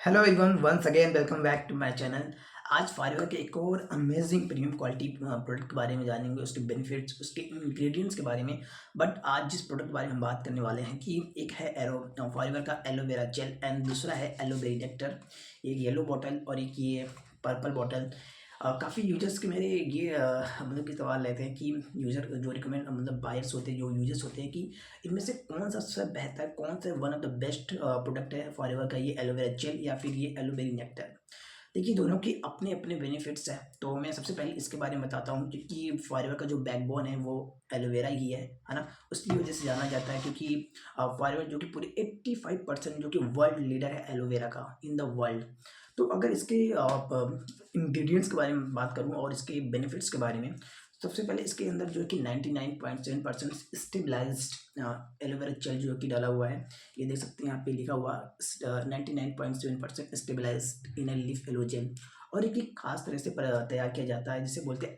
Hello everyone, once again welcome back to my channel. आज Fiverr के एक और अमेजिंग प्रीमियम क्वालिटी प्रोडक्ट के बारे में जानेंगे, उसके बेनिफिट्स, उसके इंग्रेडिएंट्स के बारे में। बट आज जिस प्रोडक्ट के बारे में हम बात करने वाले हैं कि एक है एरो फाइवर का एलोवेरा जेल एंड दूसरा है एलोवेरी नेक्टर। एक येलो बॉटल और एक ये पर्पल बॉटल। काफ़ी यूजर्स के मेरे ये मतलब कि सवाल रहते हैं कि यूज़र जो रिकमेंड मतलब बायर्स होते हैं, जो यूजर्स होते हैं कि इनमें से कौन सा सबसे बेहतर, कौन सा one of the best product है फॉरएवर का, ये एलोवेरा जेल या फिर ये एलोवेरी नेक्टर। देखिए, दोनों की अपने अपने बेनिफिट्स हैं। तो मैं सबसे पहले इसके बारे में बताता हूँ क्योंकि फॉरएवर का जो बैकबोन है वो एलोवेरा ही है ना। उसकी वजह से जाना जाता है क्योंकि फॉरएवर जो कि पूरे 85% जो कि वर्ल्ड लीडर है एलोवेरा का इन द वर्ल्ड। तो अगर इसके इंग्रेडिएंट्स के बारे में बात करूँ और इसके बेनिफिट्स के बारे में, सबसे पहले इसके अंदर जो है कि 99.7% स्टेबलाइज्ड एलोवेरा जेल जो कि डाला हुआ है। ये देख सकते हैं यहाँ पे लिखा हुआ 99.7% stabilised in a leaf aloe gel. और एक खास तरह से तैयार किया जाता है जिसे बोलते हैं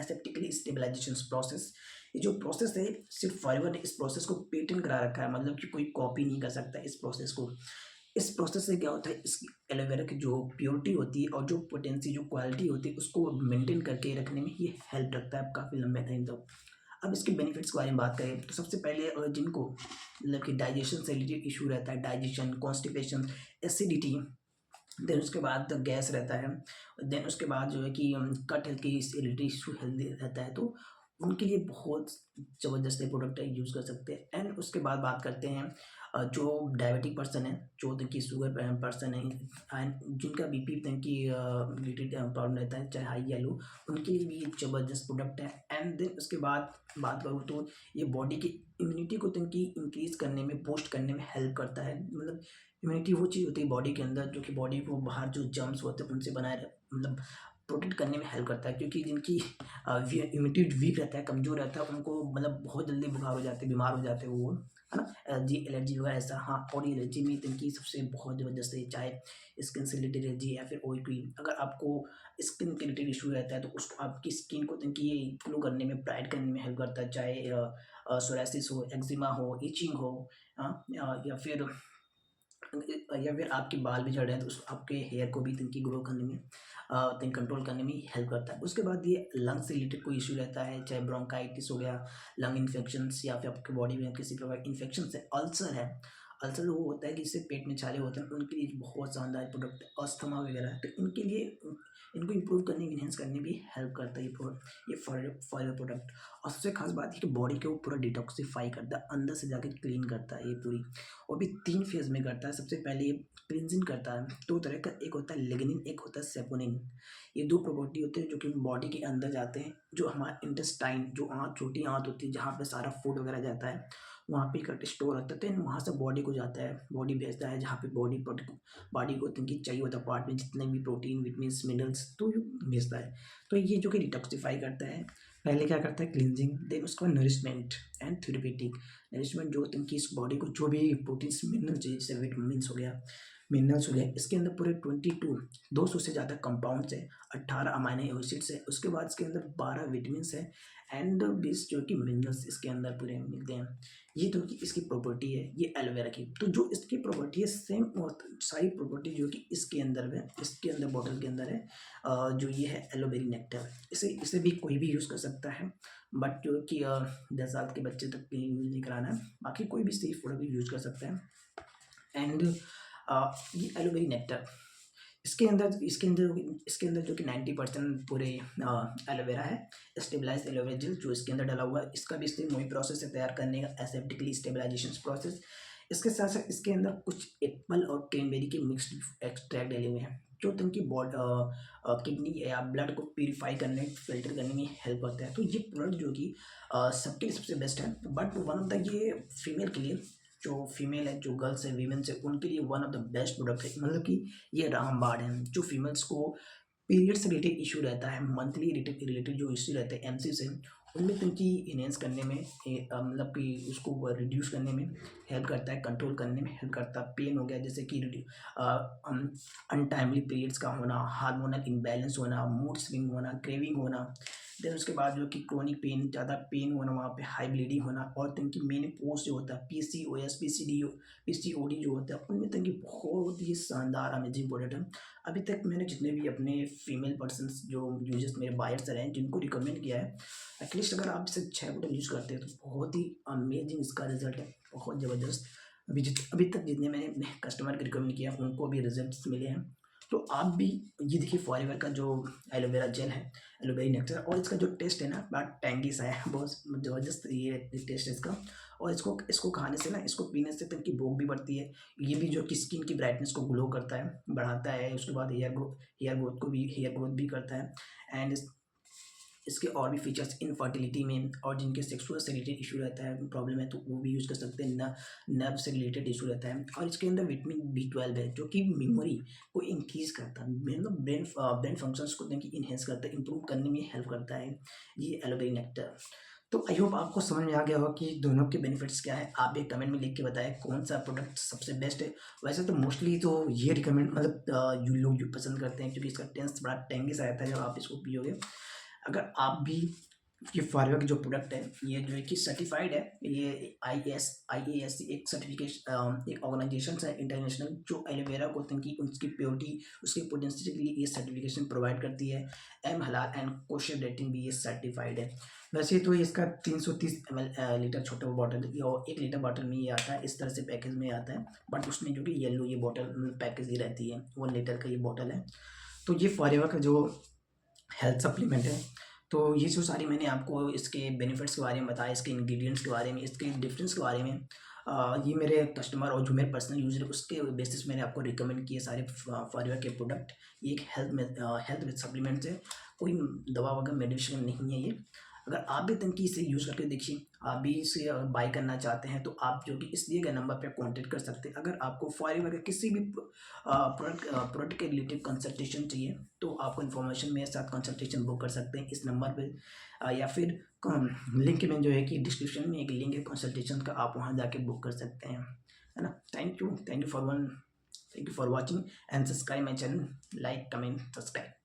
एसेप्टिकली स्टेबलाइजेशन प्रोसेस। ये जो प्रोसेस है, सिर्फ फॉरएवर ने इस प्रोसेस को पेटेंट करा रखा है, मतलब कि कोई कॉपी नहीं कर सकता इस प्रोसेस को। इस प्रोसेस से क्या होता है, इस एलोवेरा की जो प्योरिटी होती है और जो पोटेंसी, जो क्वालिटी होती है, उसको मेंटेन करके रखने में ये हेल्प रखता है काफ़ी लंबे टाइम तक। अब इसके बेनिफिट्स के बारे में बात करें तो सबसे पहले जिनको मतलब कि डाइजेशन से रिलेटेड इशू रहता है, डाइजेशन, कॉन्स्टिपेशन, एसिडिटी, देन उसके बाद गैस रहता है, देन उसके बाद जो है कि कट हेल्थ की रिलेटेड इशू हेल्दी रहता है, तो उनके लिए बहुत ज़बरदस्त प्रोडक्ट है, यूज़ कर सकते हैं। एंड उसके बाद बात करते हैं जो डायबिटिक पर्सन है, जो की शुगर पर्सन है, एंड जिनका बीपी की रिलेटेड प्रॉब्लम रहता है, चाहे हाई या लो, उनके लिए भी ये ज़बरदस्त प्रोडक्ट है। एंड देन उसके बाद बात करूँ तो ये बॉडी की इम्यूनिटी को की इंक्रीज़ करने में, बूस्ट करने में हेल्प करता है। मतलब इम्यूनिटी वो चीज़ होती है बॉडी के अंदर जो कि बॉडी को बाहर जो जर्म्स होते हैं उनसे बनाए मतलब प्रोटेक्ट करने में हेल्प करता है, क्योंकि जिनकी इम्यूनिटी वीक रहता है, कमज़ोर रहता है, उनको मतलब बहुत जल्दी बुखार हो जाते हैं, बीमार हो जाते हैं वो, है ना। एलर्जी वगैरह ऐसा, हाँ। और एलर्जी में इनकी सबसे बहुत ज़बरदस्त है, चाहे स्किन से रिलेटेड एलर्जी या फिर ऑयल क्रीम। अगर आपको स्किन के रिलेटेड इशू रहता है तो उसको आपकी स्किन को इनकी ग्लो करने में, ब्राइट करने में हेल्प करता है, चाहे सोरासिस हो, एक्जिमा हो, इचिंग हो, हाँ, या फिर आपके बाल भी झड़ रहे हैं तो उस आपके हेयर को भी इनकी ग्रो करने में, कंट्रोल करने में हेल्प करता है। उसके बाद ये लंग से रिलेटेड कोई इशू रहता है, चाहे ब्रोंकाइटिस हो गया, लंग इन्फेक्शंस, या फिर आपकी बॉडी में किसी प्रकार इन्फेक्शन है, अल्सर है। अल्सर वो होता है कि इससे पेट में छाले होते हैं, उनके लिए बहुत शानदार प्रोडक्ट है। अस्थमा वगैरह, तो इनके लिए इनको इम्प्रूव करने, इन्हेंस करने में भी हेल्प करता है ये प्रोडक्ट, ये फॉर प्रोडक्ट। और सबसे खास बात है कि बॉडी को पूरा डिटॉक्सीफाई करता है, अंदर से जाकर क्लीन करता है ये पूरी। वो भी 3 फेज़ में करता है। सबसे पहले ये क्लींजिंग करता है, 2 तरह का, एक होता है लिग्निन, एक होता है सेपोनिन। ये 2 प्रॉपर्टी होते हैं जो कि बॉडी के अंदर जाते हैं, जो हमारा इंटेस्टाइन, जो आँत, छोटी आँत होती है जहाँ पे सारा फूड वगैरह जाता है, वहाँ पे इकट्ठे स्टोर होता है, तो वहाँ से बॉडी को जाता है, बॉडी भेजता है जहाँ पे बॉडी को इनकी चाहिए होता है पार्ट में, जितने भी प्रोटीन, विटामिन्स, मिनरल्स, तो ये भेजता है। तो ये जो कि डिटॉक्सिफाई करता है, पहले क्या करता है क्लींजिंग, देन उसके बाद नरिशमेंट एंड थेरेप्यूटिक। नरिशमेंट जो होती है कि इस बॉडी को जो भी प्रोटीन्स, मिनरल्स चाहिए, जैसे विटामिन्स हो गया, मिनरल्स हो गया, इसके अंदर पूरे 22 200 से ज़्यादा कंपाउंड्स है, 18 अमाइनो एसिड्स है, उसके बाद इसके अंदर 12 विटामिन्स है, एंड 20 जो कि मिनरल्स इसके अंदर पूरे मिलते हैं। ये तो कि इसकी प्रॉपर्टी है ये एलोवेरा की। तो जो इसकी प्रॉपर्टी है, सेम सारी प्रॉपर्टी जो कि इसके अंदर है, इसके अंदर बॉटल के अंदर है, जो ये है एलोवेरी नेक्टर। इसे इसे भी कोई भी यूज़ कर सकता है, बट जो कि 10 साल के बच्चे तक यूज़ नहीं कराना है, बाकी कोई भी सेफ प्रोडक्ट यूज़ कर सकता है। एंड ये एलोवेरी नेक्टर, इसके अंदर जो कि 90% पूरे एलोवेरा है, स्टेबलाइज एलोवेरा जेल जो इसके अंदर डाला हुआ है। इसका भी सेम वही प्रोसेस है तैयार करने का, एसेप्टिकली स्टेबलाइजेशन प्रोसेस। इसके साथ साथ इसके अंदर कुछ एप्पल और क्रैनबेरी के मिक्स्ड एक्सट्रैक्ट डाले हुए हैं, जो उनकी किडनी या ब्लड को प्यूरिफाई करने, फिल्टर करने में हेल्प करता है। तो ये प्रोडक्ट जो कि सबके लिए सबसे बेस्ट है, बट वन ऑफ द ये फीमेल के लिए, जो फीमेल है, जो गर्ल्स है, वीमेंस है, उनके लिए one of the best product है। मतलब कि ये रामबाण है, जो फीमेल्स को पीरियड से रिलेटेड इशू रहता है, मंथली रिलेटेड जो इशू रहते हैं एमसी से, उनमें उनकी इनहेंस करने में, मतलब कि उसको रिड्यूस करने में हेल्प करता है, कंट्रोल करने में हेल्प करता है। पेन हो गया, जैसे कि अनटाइमली पीरियड्स का होना, हार्मोनल इम्बैलेंस होना, मूड स्विंग होना, क्रेविंग होना, देन उसके बाद जो कि क्रोनिक पेन, ज़्यादा पेन होना, वहाँ पे हाई ब्लीडिंग होना, और तनकी मेनोपॉज़ जो होता है, पीसीओएस, पीसीओडी जो होता है, उनमें तनकी बहुत ही शानदार अमेजिंग प्रोडक्ट है। अभी तक मैंने जितने भी अपने फीमेल पर्सन्स जो यूजर्स मेरे बायर्स रहे हैं, जिनको रिकमेंड किया है, एटलीस्ट अगर आप इसे 6 बॉटल यूज़ करते हैं तो बहुत ही अमेजिंग इसका रिजल्ट है, बहुत ज़बरदस्त। अभी तक जितने मैंने अपने कस्टमर को रिकमेंड किया उनको भी रिजल्ट्स मिले हैं। तो आप भी ये देखिए फॉरएवर का जो एलोवेरा जेल है, एलोवेरा नेक्टर, और इसका जो टेस्ट है ना, बड़ा टैंगी सा है, बहुत ज़बरदस्त ये टेस्ट है इसका। और इसको इसको खाने से ना, इसको पीने से तन की भूख भी बढ़ती है। ये भी जो कि स्किन की ब्राइटनेस को ग्लो करता है, बढ़ाता है। उसके बाद हेयर ग्रोथ भी करता है। एंड इसके और भी फीचर्स इनफर्टिलिटी में, और जिनके सेक्सुअल से रिलेटेड इशू रहता है, प्रॉब्लम है, तो वो भी यूज़ कर सकते हैं। नर्व से रिलेटेड इशू रहता है। और इसके अंदर विटामिन B12 है, जो कि मेमोरी को इंक्रीज़ करता है, मतलब ब्रेन फंक्शंस को देखिए इन्हेंस करता है, इंप्रूव करने में हेल्प करता है ये एलोवेरा नेक्टर। तो आई होप आपको समझ में आ गया होगा कि दोनों के बेनिफिट्स क्या है। आप भी कमेंट में लिख के बताएं कौन सा प्रोडक्ट सबसे बेस्ट है। वैसे तो मोस्टली तो ये रिकमेंड, मतलब यू लोग जो पसंद करते हैं, क्योंकि इसका टेस्ट बड़ा टेंगी सा रहता है जब आप इसको पियोगे। अगर आप भी ये फारवा के जो प्रोडक्ट है, ये जो है कि सर्टिफाइड है, ये IASC एक सर्टिफिकेशन, एक ऑर्गेनाइजेशन है इंटरनेशनल, जो एलोवेरा को की उसकी प्योरिटी, उसके पोटेंशियल के लिए ये सर्टिफिकेशन प्रोवाइड करती है। एम हलाल एंड कोशर रेटिंग भी ये सर्टिफाइड है। वैसे तो इसका 330 लीटर छोटा बॉटल और 1 लीटर बॉटल में ये आता है, इस तरह से पैकेज में आता है। बट उसमें जो कि येलो ये बॉटल पैकेज ही रहती है, 1 लीटर का ये बॉटल है। तो ये फॉरएवर का जो हेल्थ सप्लीमेंट है। तो ये जो सारी मैंने आपको इसके बेनिफिट्स के बारे में बताया, इसके इंग्रेडिएंट्स के बारे में, इसके डिफरेंस के बारे में, ये मेरे कस्टमर और जो मेरे पर्सनल यूज़र है उसके बेसिस मैंने आपको रिकमेंड किए सारे फॉरएवर के प्रोडक्ट। ये एक हेल्थ सप्लीमेंट्स है, कोई दवा वगैरह मेडिसिन नहीं है ये। अगर आप भी तनकी इसे यूज़ करके देखिए, आप भी इसे बाय करना चाहते हैं, तो आप जो कि इस दिए गए नंबर पे कांटेक्ट कर सकते हैं। अगर आपको फॉरएवर के किसी भी प्रोडक्ट के रिलेटेड कंसल्टेशन चाहिए, तो आपको इन्फॉर्मेशन मेरे साथ कंसल्टेशन बुक कर सकते हैं इस नंबर पे, या फिर लिंक में जो है कि डिस्क्रिप्शन में एक लिंक है कंसल्टेशन का, आप वहाँ जाके बुक कर सकते हैं, है ना। Thank you for watching and subscribe my channel, like comment subscribe.